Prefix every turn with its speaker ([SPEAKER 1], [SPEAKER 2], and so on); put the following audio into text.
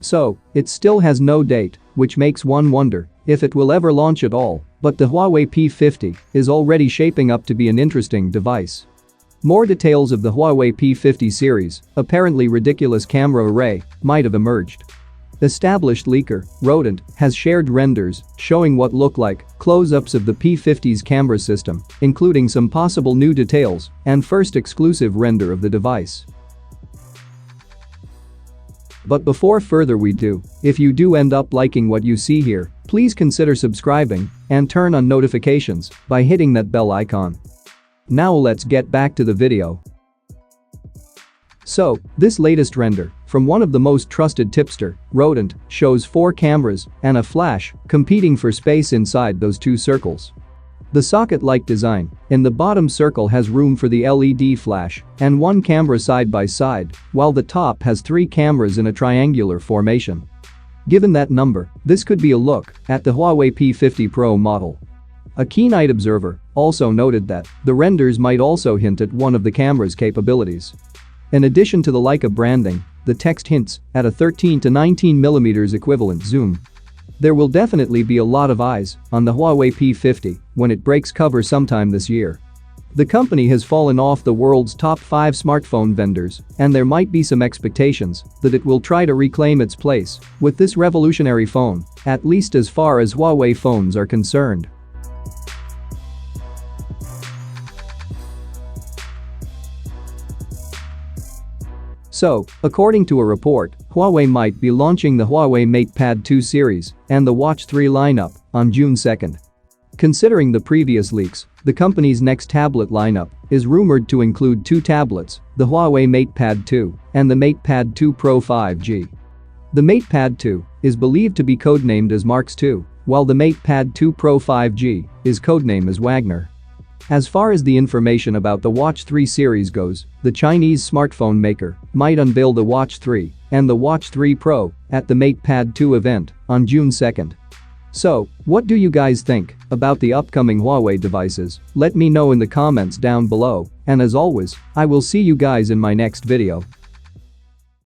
[SPEAKER 1] So, it still has no date, which makes one wonder if it will ever launch at all, but the Huawei P50 is already shaping up to be an interesting device. More details of the Huawei P50 series, apparently ridiculous camera array, might have emerged. Established leaker, Rodent, has shared renders showing what look like close-ups of the P50's camera system, including some possible new details and first exclusive render of the device. But before further ado, if you do end up liking what you see here, please consider subscribing and turn on notifications by hitting that bell icon. Now let's get back to the video. So, this latest render from one of the most trusted tipster, Rodent, shows 4 cameras and a flash competing for space inside those 2 circles. The socket-like design in the bottom circle has room for the LED flash and 1 camera side by side, while the top has 3 cameras in a triangular formation. Given that number, this could be a look at the Huawei P50 Pro model. A keen-eyed observer also noted that the renders might also hint at one of the camera's capabilities. In addition to the Leica branding, the text hints at a 13 to 19mm equivalent zoom. There will definitely be a lot of eyes on the Huawei P50 when it breaks cover sometime this year. The company has fallen off the world's top 5 smartphone vendors, and there might be some expectations that it will try to reclaim its place with this revolutionary phone, at least as far as Huawei phones are concerned. So, according to a report, Huawei might be launching the Huawei MatePad 2 series and the Watch 3 lineup on June 2nd. Considering the previous leaks, the company's next tablet lineup is rumored to include 2 tablets, the Huawei MatePad 2 and the MatePad 2 Pro 5G. The MatePad 2 is believed to be codenamed as Marks 2, while the MatePad 2 Pro 5G is codenamed as Wagner. As far as the information about the Watch 3 series goes, the Chinese smartphone maker might unveil the Watch 3 and the Watch 3 Pro at the MatePad 2 event on June 2nd. So, what do you guys think about the upcoming Huawei devices? Let me know in the comments down below, and as always, I will see you guys in my next video.